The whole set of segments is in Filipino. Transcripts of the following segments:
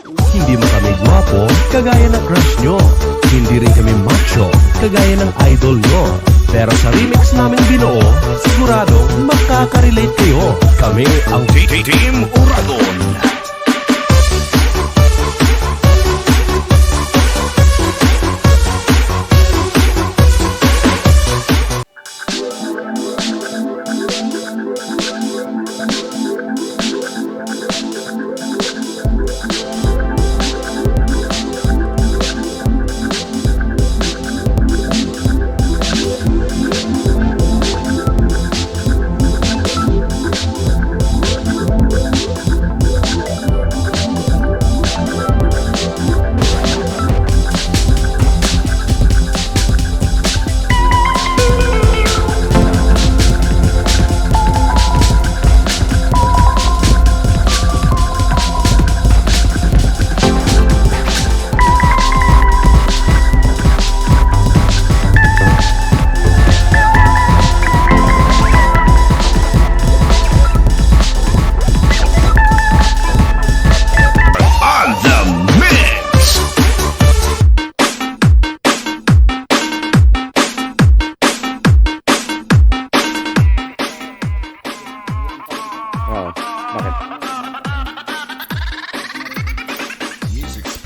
Hindi mo kami gwapo, kagaya ng crush nyo. Hindi rin kami macho, kagaya ng idol nyo. Pero sa remix namin binuo, sigurado makaka-relate kayo. Kami ang Team Uragon.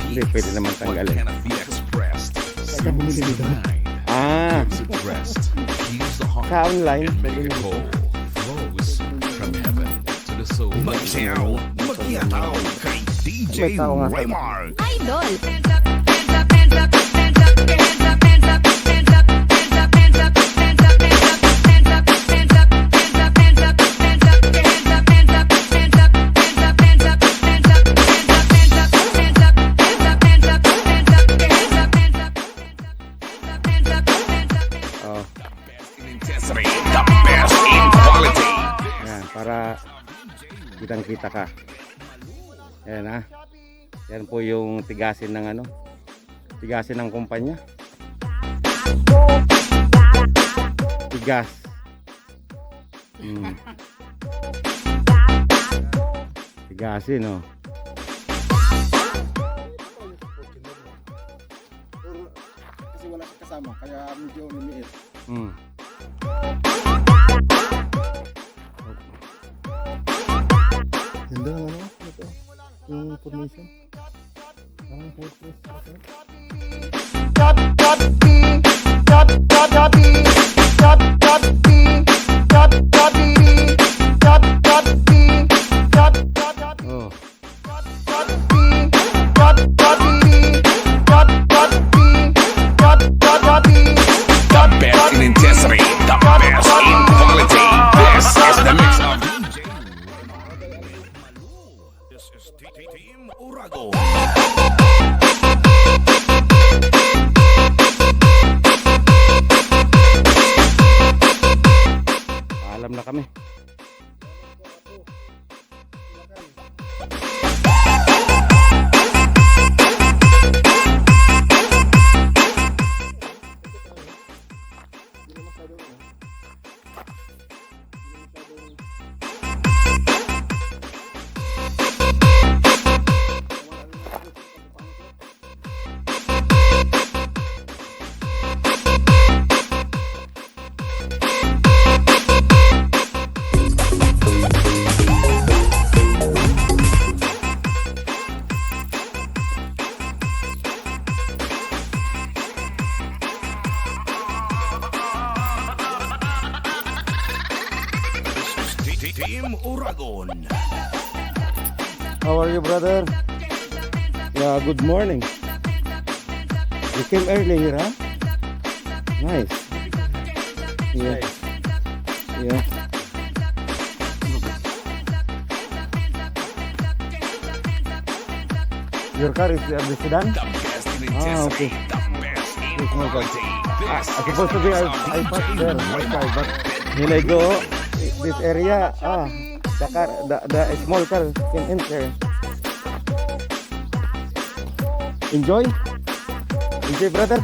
Hindi, pwede naman tanggalin. Sa online. Magyataw kay DJ Raymar. Idol. The best in quality. Yan, para kitang-kita ka. Yan ha. Yan po yung tigasin ng ano. Tigasin ng kumpanya. Tigas. Tigasin oh. Kasi wala siya kasama, kaya medyo lumiit. Ganda ng ano? Ito. Yung formation. Oh. The best in intensity. The best in quality. This is the mix of DJ. This is Team Uragon. Alam na kami. Team Uragon. How are you, brother? Yeah, good morning. You came early here, huh? Nice. Yeah. Yeah. Your car is the sedan? The best in intensity. Okay. The best in quality. This I supposed to be I parked there, my car, but when I go this area, the car, the small car can enter. Enjoy, brother.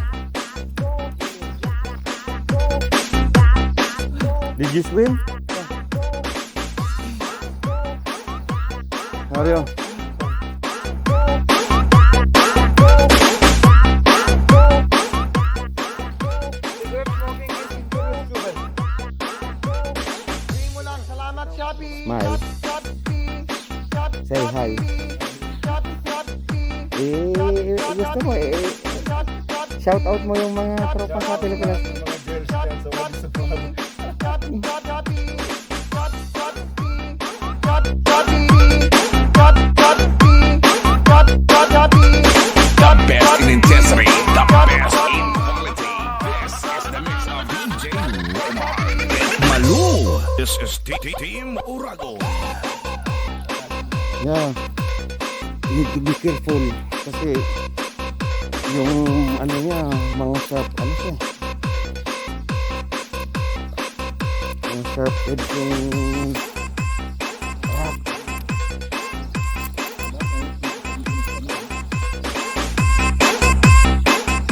Did you swim? How are you? Gusto mo shout out mo yung mga tropa sa Pilipinas. Mga girls dyan sa mga gusto ko. The best in intensity, the best in quality. This is the mix of DJ Roman. Malu. This is Team Uragon. Yeah. Need to be careful kasi yung ano niya, mga sharp, ano siya? Yung sharp edge yung rock.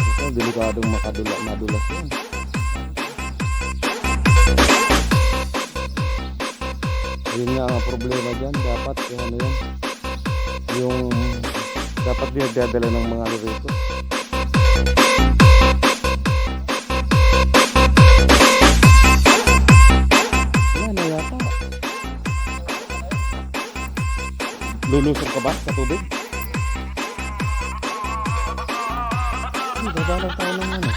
Ito, delikadong madulas yan. Yun nga ang problema dyan, dapat yung ano yan, yung dapat dinadala ng mga rito. Yan na yata. Lulusog ka ba sa tubig? Baba lang tayo ng ano.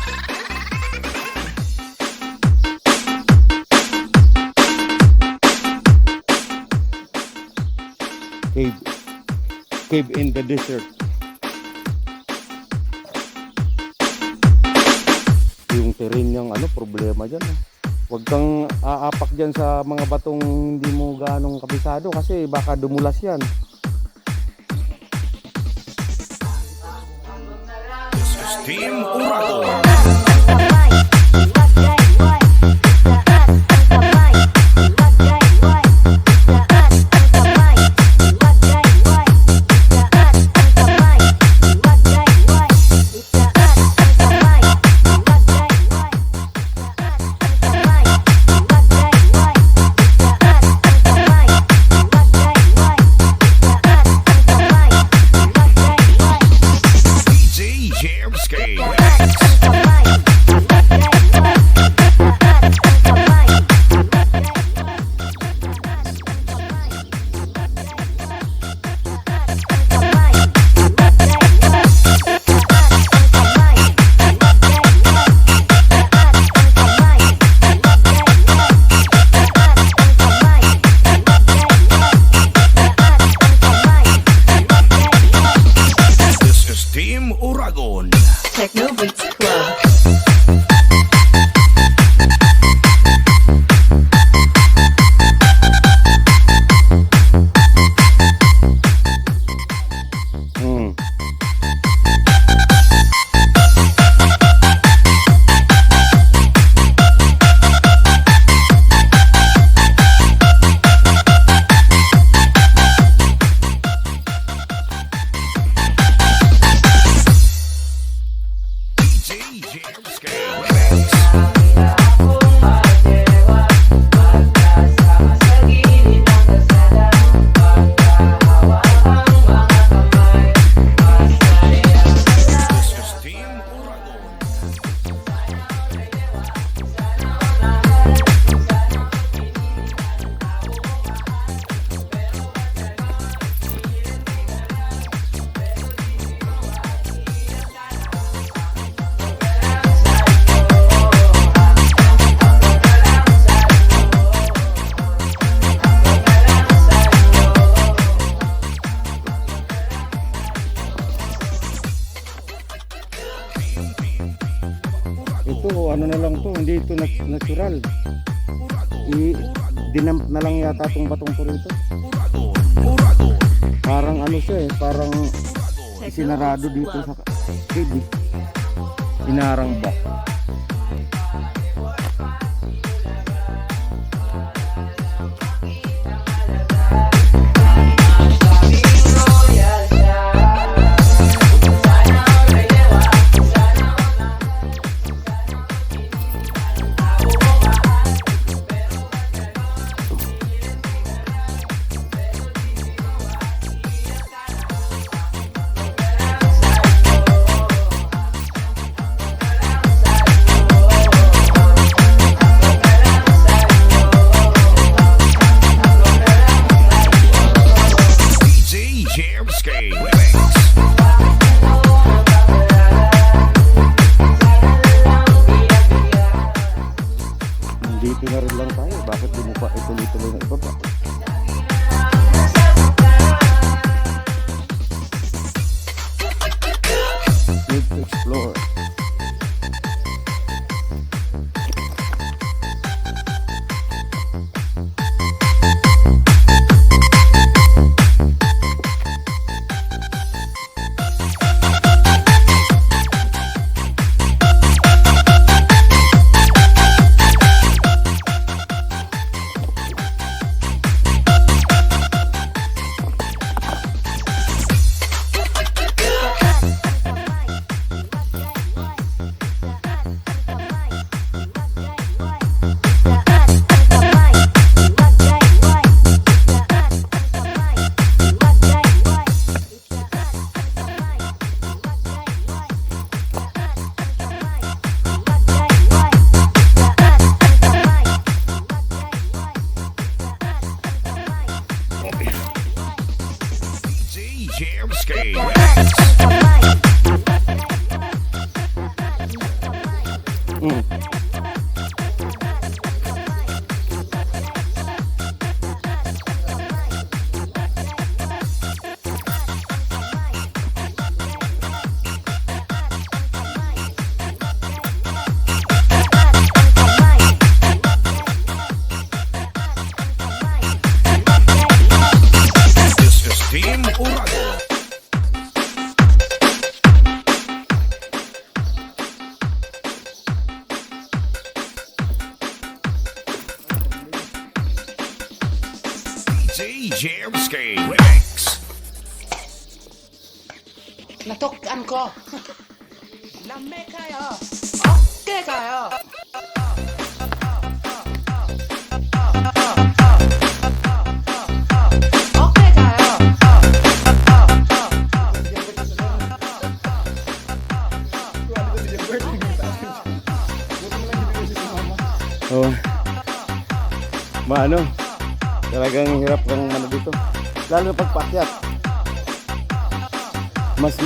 Cave in the desert. Yung terrain yung ano, problema dyan. Huwag kang aapak dyan sa mga batong hindi mo ganong kabisado kasi baka dumulas yan. This is Team Uragon. DJ Jamsky. This is Team Uragon. Techno Beats Club. Hmm. DJ Jamsky. Remix. This is Team Uragon. Ito ano na lang to, hindi ito natural. Dinamp na lang yata tong batong to rito. Parang ano siya parang sinarado dito sa cave. Inarang ba? DJ Jamsky. Remix. Jeremski Remix. Natukan ko. Lame kayo. Okay kayo. Okay kayo. Oh. Maano? Talagang hirap kang ano dito. Lalo pag paakyat. Mas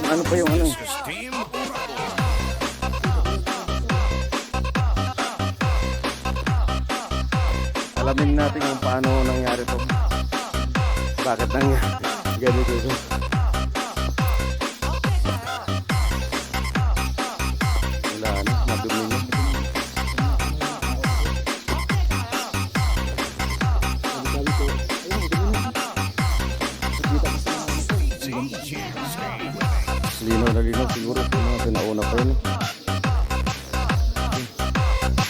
ano pa yung ano. This is Team Uragon. Alamin natin kung paano nangyari to. Bakit nangyari ganito ito. Wala na, madumi na. Linaw na linaw siguro kung mga sinauna pa yun.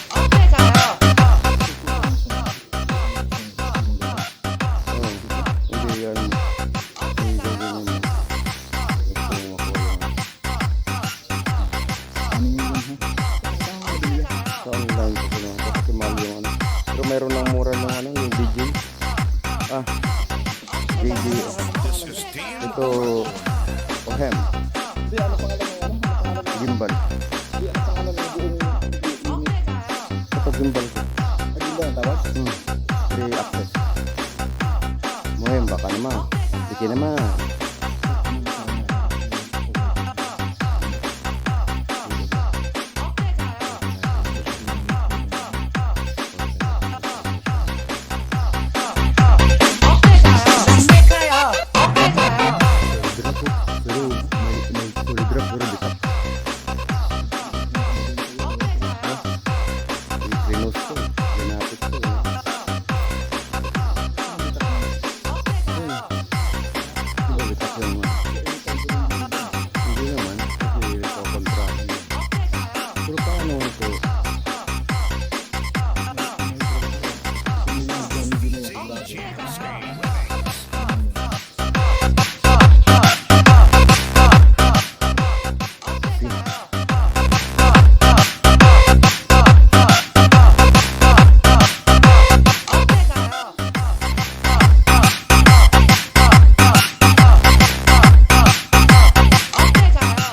Okay kayo. Oh, hindi yan. Hindi ganyan yun. Gusto mo makuha yan. Sa online ko na kasi mahal yung ano. Pero meron ng mura ng ano, yung DJ. DJ. This is Team Ito, Ohem. Hindi, ano pangalan ng ano? Ano pangalan ng Gimbal. Hindi, ano pangalan ng buong Ito gimbal ko. Agenda ang tawag? Free access. Mohem, baka naman. Sige naman. Okay kayo. Lame kayo. Okay kayo. Drop ko. Pero may fully drop pero di tap. Pinos ko. Ginapit ko. Di tap yung hindi naman. Kasi ito kontra. Pero paano ito? Okay kayo. Okay kayo.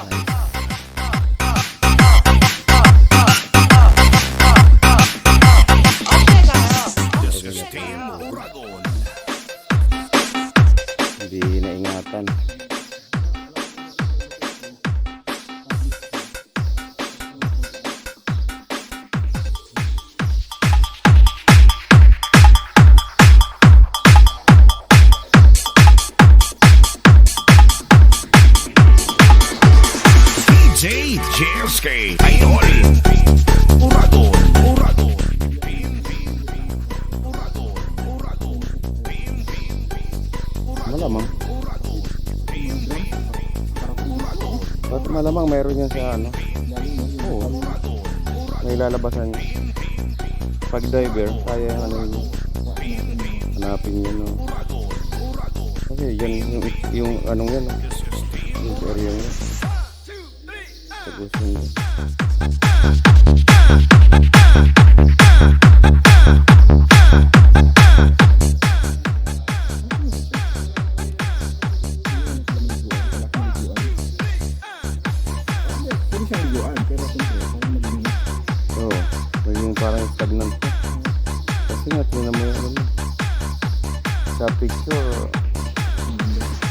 Okay kayo. This is Team Uragon. Hindi naingatan. DJ Jeremski Idol. Uragon. Uragon. Uragon. Uragon. Malamang. Ba't malamang mayroon yan sa ano? Oo. May lalabasan. Pag diver, kaya ano yun. Hanapin yun. No? Kasi yan yung anong yan. No? Yung area yun. Sa gusto nyo. Pwede siyang liguan, pero siyempre, parang maging Oo. Yung parang stagnant ka. Kasi nga, tingnan mo yung ano. Sa picture,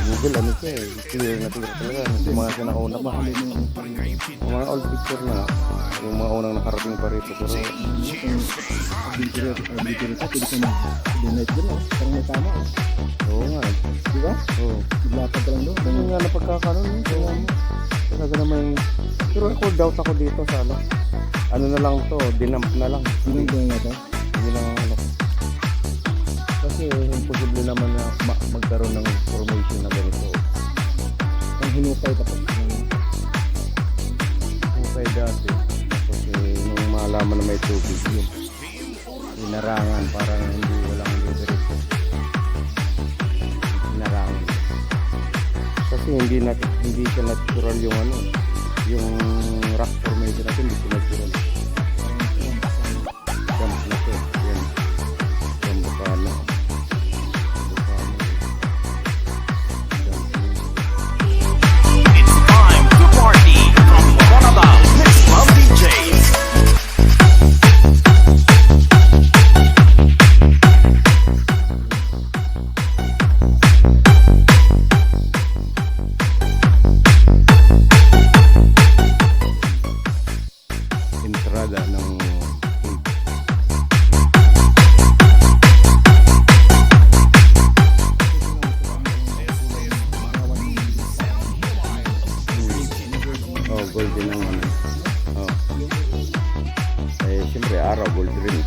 Google, ano siya eh. Clear na clear talaga. Yung mga sinauna pa. Yung mga old picture na. Yung mga unang nakarating pa rito. Pero adventure ito, pwede ka mag-donate din eh. Parang may tama eh. oo nga. Di ba? Oo. Maglapad ka lang doon. Ano nga napagkakaroon yun? Tingnan mo. Talaga naman. Pero ako doubt ako dito sa ano. Ano na lang to, dinamp na lang. Yun yung nga ito. Hindi lang ano. Kasi imposible naman na magkaroon ng formation na ganito. Ang hinukay tapos. Hukay dati. Kasi nung malaman na may tubig yun. Inarangan para hindi walang hindi siya natural yung ano, yung rock formation natin, hindi siya natural. Jump na to. Yan. Yan, bukana. It's time to party from Coronadal Mix Club DJs. Entrada ng oh, golden ang ano. Oh. Eh, siyempre araw, gold rin.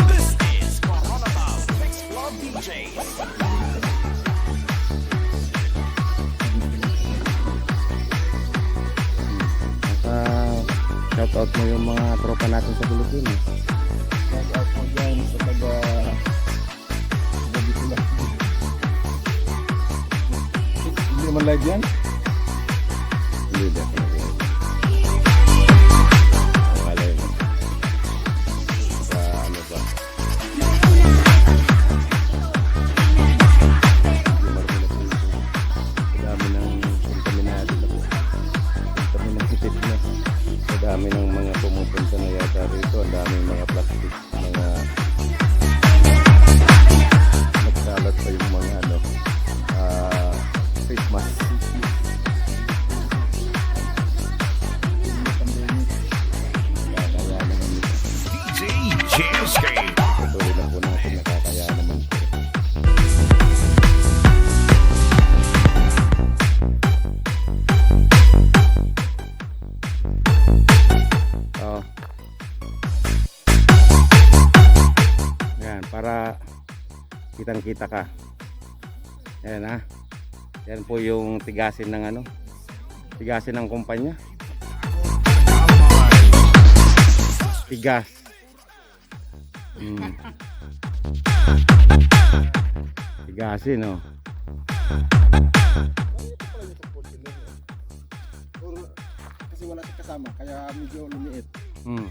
This is Coronadal Mix Club DJs. Shout out mo yung mga tropa natin sa Pilipinas. Shout out mo dyan sa taga Bicol. Hindi naman live yan? Hindi definitely. Malay mo. Sa ano ba? Sa dami ng contaminado na po. Contaminated na. Sa dami ng mga pumupunta na yata rito. Ang dami mga plastic. Mga nagsalat pa yung mga ano. Face mask. Nakakaya naman ito. DJ Cheesecake. Patuloy lang po natin nakakaya naman ito. Oh. Yan, para kitang-kita ka. Yan ha. Yan po yung tigasin ng ano. Tigasin ng kumpanya. Tigas. Tigasin, oh. Kasi wala siya kasama, kaya medyo lumiit. Hmm.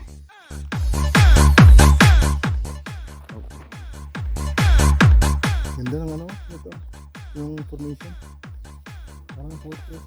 Ganda ng ano, ito, yung formation. Parang portrait.